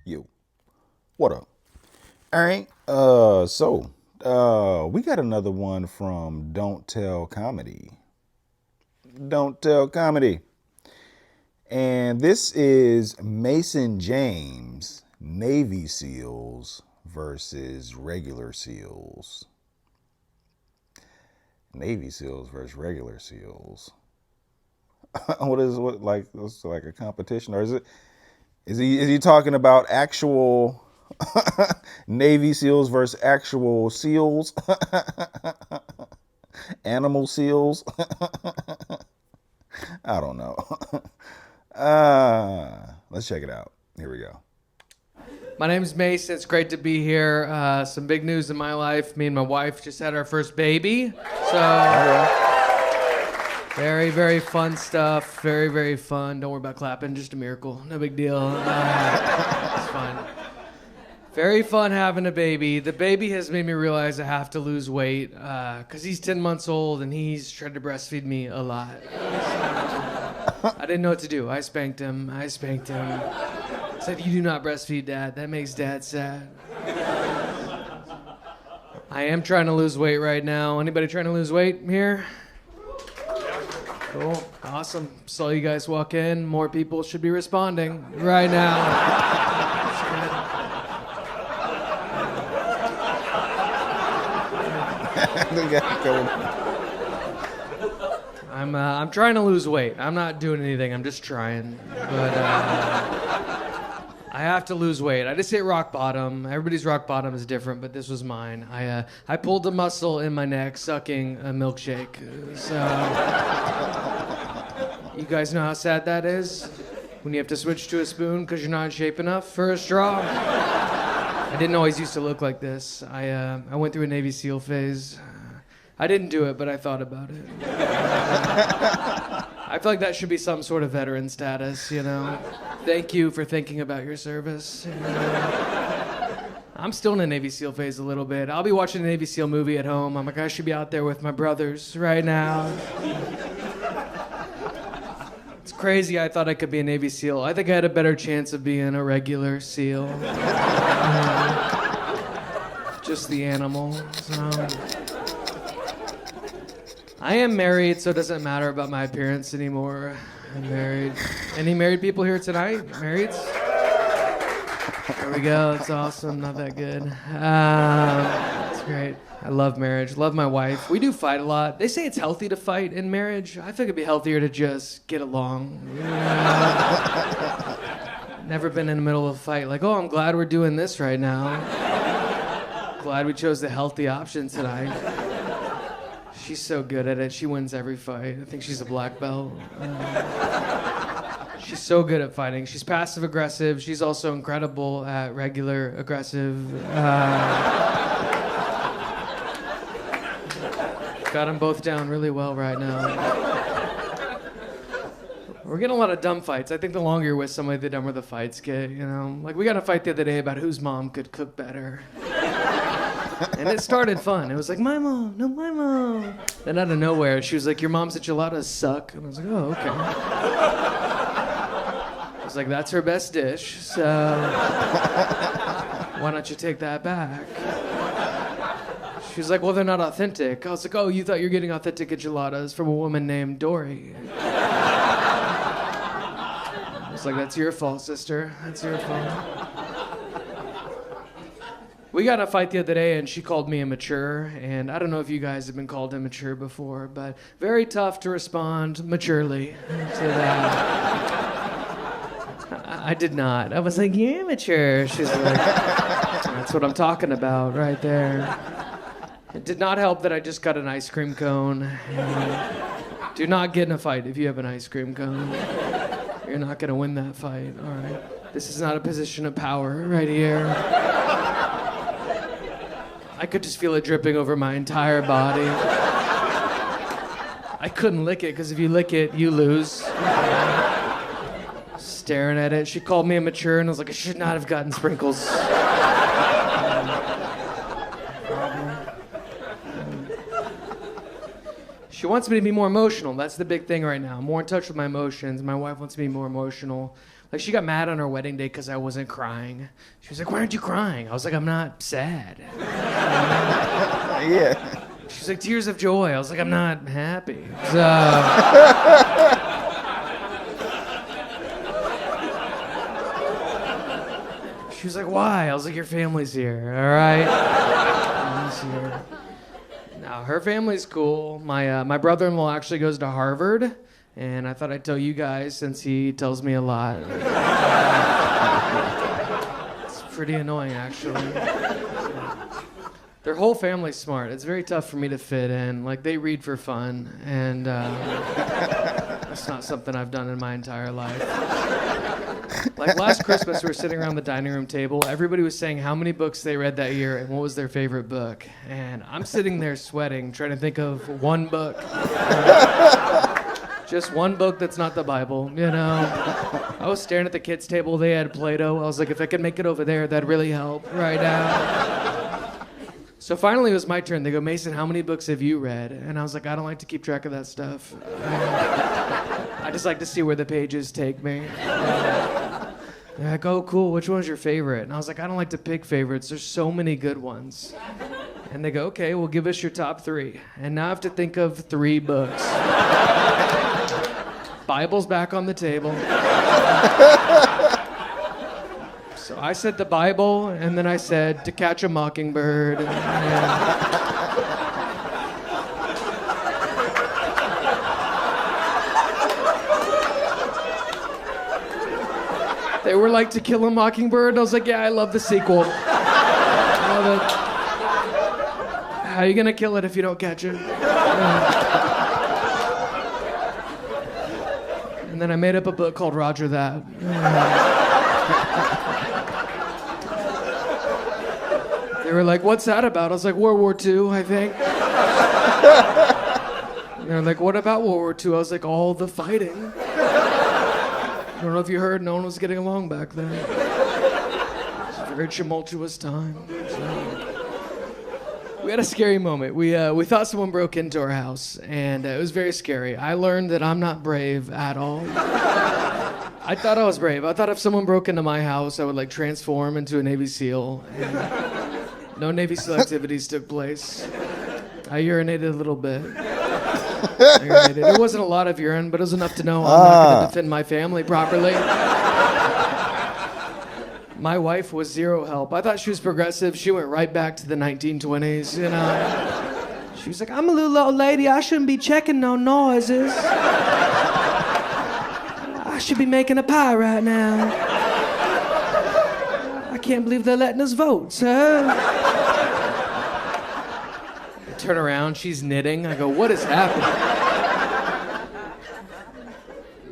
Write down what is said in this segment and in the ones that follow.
You. What up? All right. We got another one from Don't Tell Comedy. Don't Tell Comedy. And this is Mason James, Navy SEALs versus regular SEALs. Navy SEALs versus regular SEALs. It's like a competition, or is he talking about actual Navy SEALs versus actual SEALs? Animal SEALs? I don't know. Let's check it out. Here we go. My name's Mason. It's great to be here. Some big news in my life. Me and my wife just had our first baby. So, very, very fun stuff. Very, very fun. Don't worry about clapping. Just a miracle. No big deal. It's fine. Very fun having a baby. The baby has made me realize I have to lose weight because he's 10 months old and he's tried to breastfeed me a lot. I didn't know what to do. I spanked him. Said, "You do not breastfeed, Dad. That makes Dad sad." I am trying to lose weight right now. Anybody trying to lose weight here? Cool. Awesome. Saw you guys walk in. More people should be responding right now. I'm trying to lose weight. I'm not doing anything. I'm just trying. But I have to lose weight. I just hit rock bottom. Everybody's rock bottom is different, but this was mine. I pulled a muscle in my neck sucking a milkshake. So you guys know how sad that is? When you have to switch to a spoon because you're not in shape enough for a straw? I didn't always used to look like this. I went through a Navy SEAL phase. I didn't do it, but I thought about it. I feel like that should be some sort of veteran status, you know? Thank you for thinking about your service. I'm still in a Navy SEAL phase a little bit. I'll be watching a Navy SEAL movie at home. I'm like, I should be out there with my brothers right now. It's crazy. I thought I could be a Navy SEAL. I think I had a better chance of being a regular SEAL. Just the animal. So. I am married, so it doesn't matter about my appearance anymore. I'm married. Any married people here tonight? Marrieds? There we go. That's awesome. Not that good. That's great. I love marriage. Love my wife. We do fight a lot. They say it's healthy to fight in marriage. I think it'd be healthier to just get along. Never been in the middle of a fight. Like, oh, I'm glad we're doing this right now. Glad we chose the healthy option tonight. She's so good at it. She wins every fight. I think she's a black belt. She's so good at fighting. She's passive aggressive. She's also incredible at regular aggressive. Got them both down really well right now. We're getting a lot of dumb fights. I think the longer you're with somebody, the dumber the fights get, you know? Like, we got a fight the other day about whose mom could cook better. And it started fun. It was like, my mom, no, my mom. Then out of nowhere, she was like, your mom's enchiladas suck. And I was like, oh, okay. I was like, that's her best dish, so why don't you take that back? She was like, well, they're not authentic. I was like, oh, you thought you were getting authentic enchiladas from a woman named Dory. I was like, that's your fault, sister. That's your fault. We got in a fight the other day, and she called me immature, and I don't know if you guys have been called immature before, but very tough to respond maturely to that. I did not. I was like, you're immature. She's like, that's what I'm talking about right there. It did not help that I just got an ice cream cone. Do not get in a fight if you have an ice cream cone. You're not going to win that fight, all right? This is not a position of power right here. I could just feel it dripping over my entire body. I couldn't lick it, because if you lick it, you lose. Staring at it. She called me immature, and I was like, I should not have gotten sprinkles. She wants me to be more emotional. That's the big thing right now. More in touch with my emotions. My wife wants me to be more emotional. Like, she got mad on our wedding day because I wasn't crying. She was like, "Why aren't you crying?" I was like, "I'm not sad." Yeah. She's like, "Tears of joy." I was like, "I'm not happy." So, she was like, "Why?" I was like, "Your family's here, all right?" Family's here. Now, her family's cool. My brother-in-law actually goes to Harvard, and I thought I'd tell you guys since he tells me a lot. It's pretty annoying, actually. Their whole family's smart. It's very tough for me to fit in. Like, they read for fun, and that's not something I've done in my entire life. Like, last Christmas, we were sitting around the dining room table. Everybody was saying how many books they read that year and what was their favorite book. And I'm sitting there sweating, trying to think of one book. Just one book that's not the Bible, you know? I was staring at the kids' table. They had Play-Doh. I was like, if I could make it over there, that'd really help right now. So finally, it was my turn. They go, "Mason, how many books have you read?" And I was like, "I don't like to keep track of that stuff. I just like to see where the pages take me." They're like, "Oh, cool. Which one's your favorite?" And I was like, "I don't like to pick favorites. There's so many good ones." And they go, "Okay, well, give us your top 3." And now I have to think of 3 books. Bible's back on the table. So I said the Bible, and then I said To Catch a Mockingbird. They were like, "To Kill a Mockingbird?" I was like, "Yeah, I love the sequel. I love it. How are you gonna kill it if you don't catch it?" And then I made up a book called Roger That. They were like, "What's that about?" I was like, "World War II, I think." And they're like, "What about World War II?" I was like, "All the fighting." I don't know if you heard, no one was getting along back then. It was a very tumultuous time. So. We had a scary moment. We thought someone broke into our house, and it was very scary. I learned that I'm not brave at all. I thought I was brave. I thought if someone broke into my house, I would like transform into a Navy SEAL. And no Navy SEAL activities took place. I urinated a little bit. It wasn't a lot of urine, but it was enough to know I'm not going to defend my family properly. My wife was zero help. I thought she was progressive. She went right back to the 1920s, you know. She was like, "I'm a little old lady. I shouldn't be checking no noises. I should be making a pie right now. I can't believe they're letting us vote, sir." I turn around, she's knitting. I go, "What is happening?"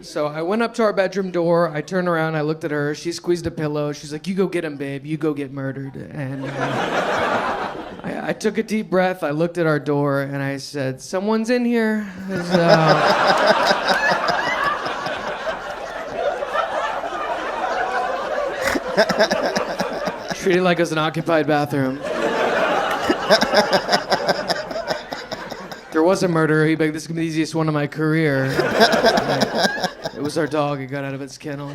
So I went up to our bedroom door. I turned around. I looked at her. She squeezed a pillow. She's like, "You go get him, babe. You go get murdered." And I took a deep breath. I looked at our door, and I said, "Someone's in here." Treat it like it was an occupied bathroom. There was a murder. He'd be like, "This is going to be the easiest one of my career." It was our dog. It got out of its kennel.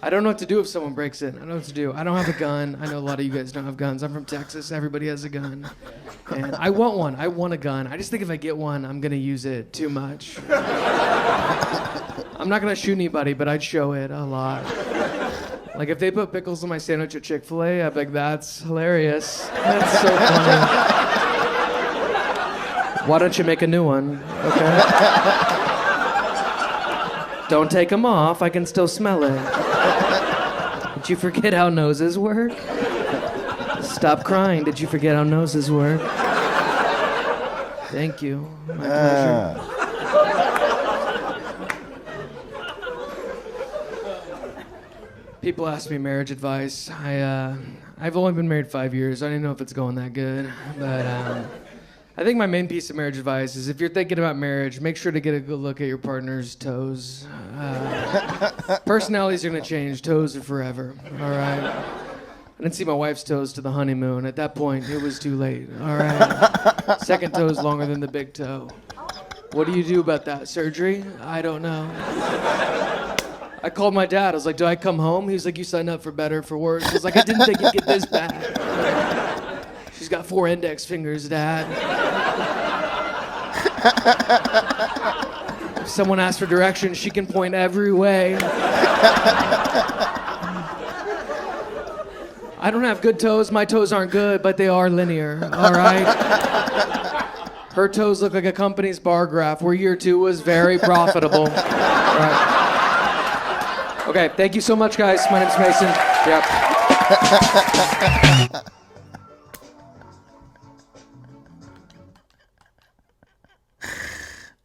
I don't know what to do if someone breaks in. I don't know what to do. I don't have a gun. I know a lot of you guys don't have guns. I'm from Texas. Everybody has a gun. And I want one. I want a gun. I just think if I get one, I'm going to use it too much. I'm not going to shoot anybody, but I'd show it a lot. Like if they put pickles on my sandwich at Chick-fil-A, I'd be like, "That's hilarious. That's so funny. Why don't you make a new one, okay? Don't take them off. I can still smell it. Did you forget how noses work? Stop crying. Did you forget how noses work?" Thank you. My pleasure. People ask me marriage advice. I've only been married 5 years. I don't even know if it's going that good. But I think my main piece of marriage advice is if you're thinking about marriage, make sure to get a good look at your partner's toes. Personalities are going to change. Toes are forever. All right? I didn't see my wife's toes to the honeymoon. At that point, it was too late. All right? Second toe is longer than the big toe. What do you do about that? Surgery? I don't know. I called my dad. I was like, do I come home? He was like, you signed up for better, for worse. I was like, I didn't think it'd get this bad. She's got 4 index fingers, Dad. If someone asks for directions, she can point every way. I don't have good toes. My toes aren't good, but they are linear, all right? Her toes look like a company's bar graph, where year 2 was very profitable. All right. Okay, thank you so much, guys. My name's Mason. Yep.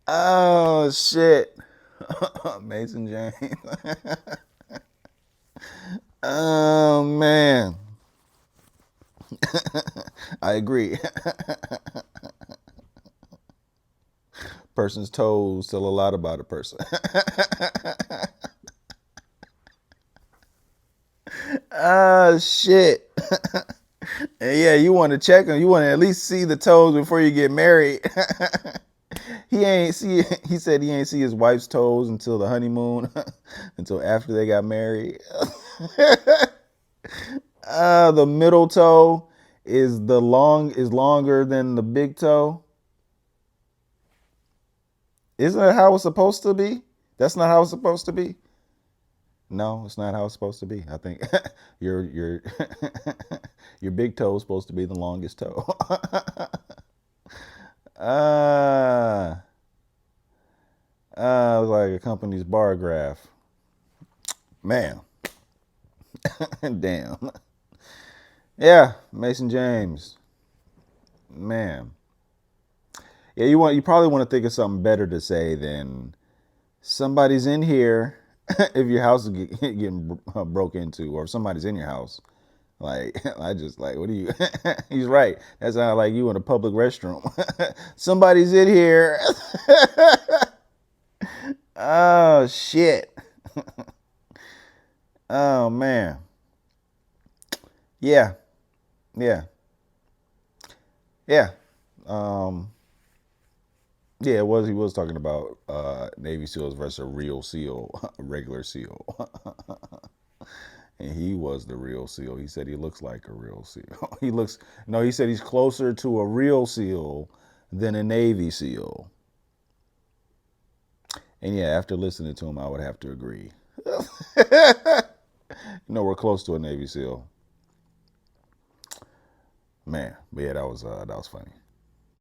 Oh shit. Mason James. Oh man. I agree. Person's toes tell a lot about a person. Oh shit. And yeah, you want to check them. You want to at least see the toes before you get married. He said he ain't see his wife's toes until the honeymoon, until after they got married. The middle toe is longer than the big toe. Isn't that how it's supposed to be? That's not how it's supposed to be. No, it's not how it's supposed to be. I think your your big toe is supposed to be the longest toe. Looks like a company's bar graph. Man. Damn. Yeah, Mason James. Man. Yeah, you probably want to think of something better to say than somebody's in here if your house is getting broke into, or if somebody's in your house. Like, I just like, what are you? He's right. That sounds like you in a public restroom. Somebody's in here. Oh, shit. Oh, man. Yeah. Yeah. Yeah. Yeah, he was talking about Navy SEALs versus a real SEAL, a regular SEAL. And he was the real SEAL. He said he looks like a real SEAL. He said he's closer to a real SEAL than a Navy SEAL. And yeah, after listening to him, I would have to agree. We're close to a Navy SEAL. Man, but yeah, that was funny.